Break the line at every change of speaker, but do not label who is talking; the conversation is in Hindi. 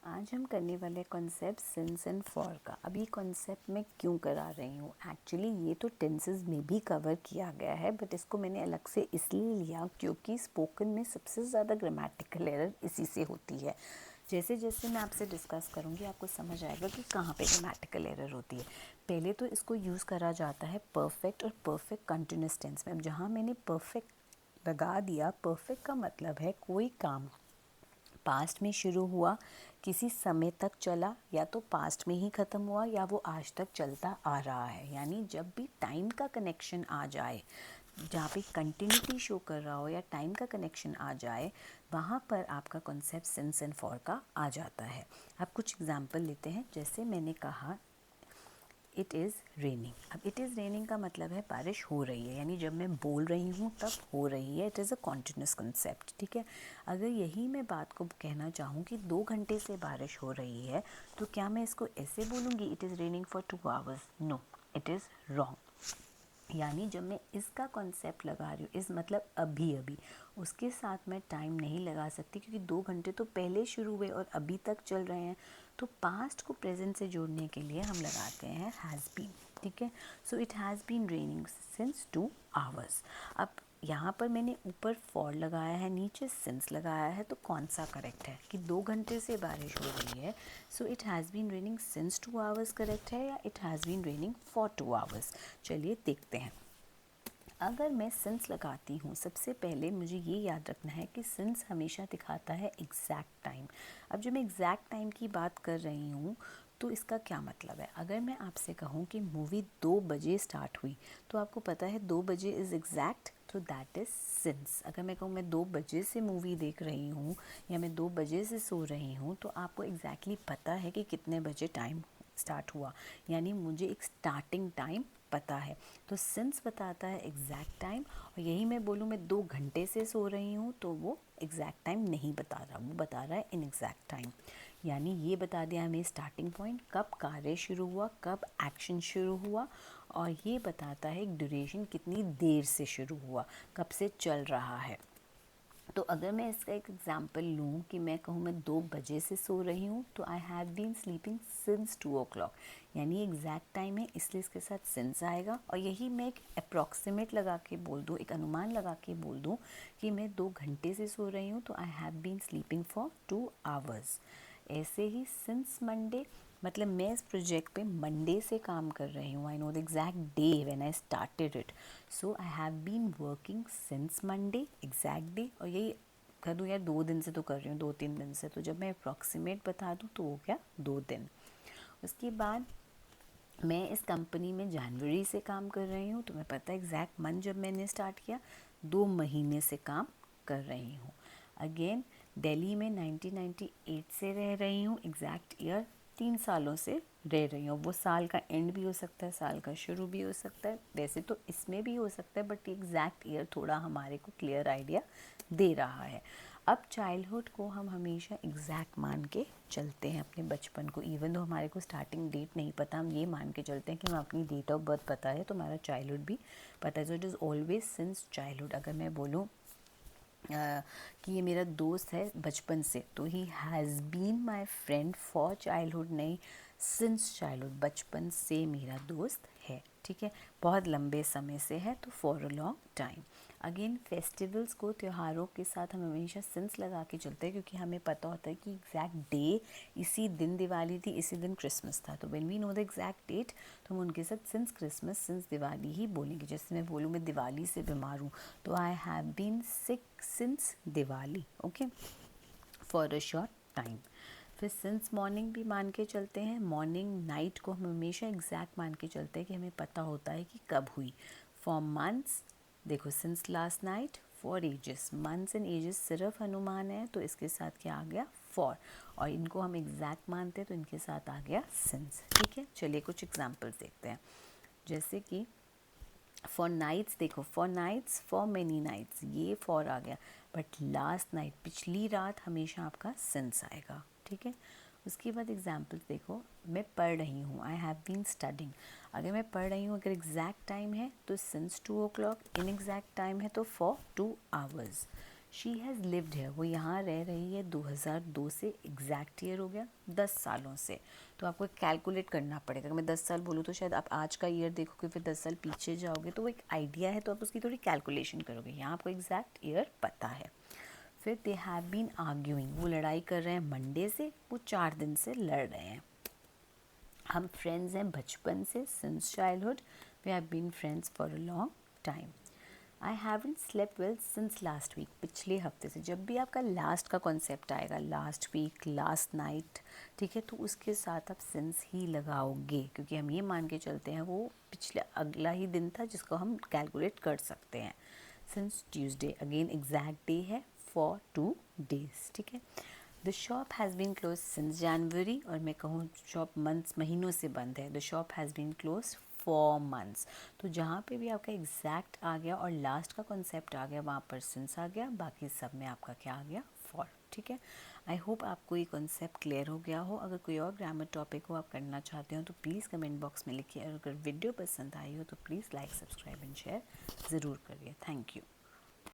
आज हम करने वाले कॉन्सेप्ट सिंस एंड फॉर का। अब ये कॉन्सेप्ट मैं क्यों करा रही हूँ, एक्चुअली ये तो टेंसेस में भी कवर किया गया है, बट इसको मैंने अलग से इसलिए लिया क्योंकि स्पोकन में सबसे ज़्यादा ग्रामेटिकल एरर इसी से होती है। जैसे जैसे मैं आपसे डिस्कस करूँगी आपको समझ आएगा कि कहाँ पे ग्रामेटिकल एरर होती है। पहले तो इसको यूज़ करा जाता है परफेक्ट और परफेक्ट कंटिन्यूअस टेंस में। अब जहाँ मैंने परफेक्ट लगा दिया, परफेक्ट का मतलब है कोई काम पास्ट में शुरू हुआ, किसी समय तक चला, या तो पास्ट में ही ख़त्म हुआ या वो आज तक चलता आ रहा है। यानी जब भी टाइम का कनेक्शन आ जाए, जहाँ पे कंटिन्यूटी शो कर रहा हो या टाइम का कनेक्शन आ जाए, वहाँ पर आपका कॉन्सेप्ट सिंस एंड फॉर का आ जाता है। अब कुछ एग्जांपल लेते हैं। जैसे मैंने कहा इट इज़ रेनिंग। अब इट इज़ रेनिंग का मतलब है बारिश हो रही है, यानी जब मैं बोल रही हूँ तब हो रही है। It is a continuous concept, ठीक है। अगर यही मैं बात को कहना चाहूँ कि 2 घंटे से बारिश हो रही है, तो क्या मैं इसको ऐसे बोलूँगी it is raining for 2 hours? No, it is wrong. यानी जब मैं इसका कॉन्सेप्ट लगा रही हूँ, इस मतलब अभी अभी, उसके साथ मैं टाइम नहीं लगा सकती क्योंकि 2 घंटे तो पहले शुरू हुए और अभी तक चल रहे हैं। तो पास्ट को प्रेजेंट से जोड़ने के लिए हम लगाते हैं हैज़ बीन, ठीक है। So it has been raining since 2 hours. अब यहाँ पर मैंने ऊपर फॉर लगाया है, नीचे सिंस लगाया है, तो कौन सा करेक्ट है कि 2 घंटे से बारिश हो रही है? So it has been raining since 2 hours correct है या it has been raining for 2 hours? चलिए देखते हैं। अगर मैं सिंस लगाती हूँ, सबसे पहले मुझे ये याद रखना है कि सिंस हमेशा दिखाता है एग्जैक्ट टाइम। अब जब मैं एग्जैक्ट टाइम की बात कर रही हूँ तो इसका क्या मतलब है? अगर मैं आपसे कहूँ कि मूवी 2 बजे स्टार्ट हुई, तो आपको पता है 2 बजे इज़ एग्जैक्ट, तो दैट इज़ सिंस। अगर मैं कहूँ मैं 2 बजे से मूवी देख रही हूँ या मैं 2 बजे से सो रही हूँ, तो आपको एग्जैक्टली पता है कि कितने बजे टाइम स्टार्ट हुआ, यानी मुझे एक स्टार्टिंग टाइम पता है। तो सिंस बताता है एग्जैक्ट टाइम, और यही मैं बोलूँ मैं 2 घंटे से सो रही हूँ तो वो एग्जैक्ट टाइम नहीं बता रहा, वो बता रहा है इन एग्जैक्ट टाइम। यानी ये बता दिया हमें स्टार्टिंग पॉइंट, कब कार्य शुरू हुआ, कब एक्शन शुरू हुआ, और ये बताता है ड्यूरेशन कितनी देर से शुरू हुआ, कब से चल रहा है। तो अगर मैं इसका एक एग्जांपल लूँ कि मैं कहूँ मैं 2 बजे से सो रही हूँ, तो I have been sleeping since 2 o'clock, यानी एग्जैक्ट टाइम है, इसलिए इसके साथ सिंस आएगा। और यही मैं एक अप्रॉक्सीमेट लगा के बोल दूँ, एक अनुमान लगा के बोल दूँ कि मैं 2 घंटे से सो रही हूँ, तो I have been sleeping for 2 hours. ऐसे ही सिंस मंडे, मतलब मैं इस प्रोजेक्ट पे मंडे से काम कर रही हूँ, I know the exact day when I started it, so I have been working since Monday, exact day. और यही कर दूँ यार 2 दिन से तो कर रही हूँ, 2-3 दिन से, तो जब मैं अप्रॉक्सीमेट बता दूँ तो वो क्या 2 दिन। उसके बाद मैं इस कंपनी में जनवरी से काम कर रही हूँ, तो मैं पता है एग्जैक्ट मंथ जब मैंने स्टार्ट किया, 2 महीने से काम कर रही हूँ। अगेन दिल्ली में 1998 से रह रही हूँ, एग्जैक्ट ईयर 3 सालों से रह रही हूँ। वो साल का एंड भी हो सकता है, साल का शुरू भी हो सकता है, वैसे तो इसमें भी हो सकता है, बट एग्जैक्ट ईयर थोड़ा हमारे को क्लियर आइडिया दे रहा है। अब चाइल्डहुड को हम हमेशा एग्जैक्ट मान के चलते हैं, अपने बचपन को, इवन तो हमारे को स्टार्टिंग डेट नहीं पता, हम ये मान के चलते हैं कि हमें अपनी डेट ऑफ बर्थ पता है, तो हमारा चाइल्डहुड भी पता है। So it is always since childhood. अगर मैं बोलूँ कि ये मेरा दोस्त है बचपन से, तो he has been my friend for childhood नहीं, सिंस चाइल्डहुड, बचपन से मेरा दोस्त है, ठीक है, बहुत लंबे समय से है, तो for a long time. Again festivals को, त्योहारों के साथ हम हमेशा सिंस लगा के चलते हैं क्योंकि हमें पता होता है कि एग्जैक्ट डे, इसी दिन दिवाली थी, इसी दिन क्रिसमस था, तो when we know the exact date, तो हम उनके साथ सिंस क्रिसमस, सिंस दिवाली ही बोलेंगे। जैसे मैं बोलूँ मैं दिवाली से बीमार हूँ, तो I have been sick since Diwali, okay, for a short time. फिर सिंस मॉर्निंग भी मान के चलते हैं, मॉर्निंग नाइट को हम हमेशा एग्जैक्ट मान के चलते हैं कि हमें पता होता है कि कब हुई। फॉर मंथ्स, देखो since last night. For ages, months and ages सिर्फ अनुमान है, तो इसके साथ क्या आ गया फॉर, और इनको हम एग्जैक्ट मानते हैं तो इनके साथ आ गया सिंस, ठीक है। चलिए कुछ एग्जाम्पल्स देखते हैं। जैसे कि फॉर नाइट्स, देखो for nights, for many nights, ये फॉर आ गया, बट लास्ट नाइट, पिछली रात, हमेशा आपका सिंस आएगा, ठीक है। उसके बाद एग्जाम्पल्स देखो, मैं पढ़ रही हूँ, आई हैव बीन स्टडिंग। अगर मैं पढ़ रही हूँ, अगर एग्जैक्ट टाइम है तो since 2 o'clock, in exact time है तो for 2 hours, she has lived है, वो यहाँ रह रही है 2002 से, एग्जैक्ट ईयर हो गया 10 सालों से। तो आपको कैलकुलेट करना पड़ेगा। अगर मैं 10 साल बोलूँ तो शायद आप आज का ईयर देखोगे, फिर 10 साल पीछे जाओगे तो वो एक आइडिया है, तो आप उसकी थोड़ी कैलकुलेशन करोगे। यहाँ आपको एग्जैक्ट ईयर पता है। फिर दे हैव बीन आर्ग्यूइंग, वो लड़ाई कर रहे हैं मंडे से, वो 4 दिन से लड़ रहे हैं। हम फ्रेंड्स हैं बचपन से, since childhood, we have been friends for a long time. I haven't slept well since last week, पिछले हफ्ते से। जब भी आपका लास्ट का कॉन्सेप्ट आएगा, लास्ट वीक, लास्ट नाइट, ठीक है, तो उसके साथ आप सिंस ही लगाओगे, क्योंकि हम ये मान के चलते हैं वो पिछले अगला ही दिन था जिसको हम कैलकुलेट कर सकते हैं। Since Tuesday, again exact day है फॉर 2 डेज, ठीक है। The shop has been close since January, और मैं कहूँ शॉप मंथ्स, महीनों से बंद है। The shop has been close 4 months। तो जहाँ पे भी आपका एग्जैक्ट आ गया और लास्ट का कॉन्सेप्ट आ गया, वहाँ पर सिंस आ गया, बाकी सब में आपका क्या आ गया, फॉर, ठीक है। आई होप आपको ये कॉन्सेप्ट क्लियर हो गया हो। अगर कोई और ग्रामर टॉपिक हो आप करना चाहते हो तो प्लीज़ कमेंट बॉक्स में लिखिए, और अगर वीडियो पसंद आई हो तो please like, subscribe and share ज़रूर करिए। Thank you.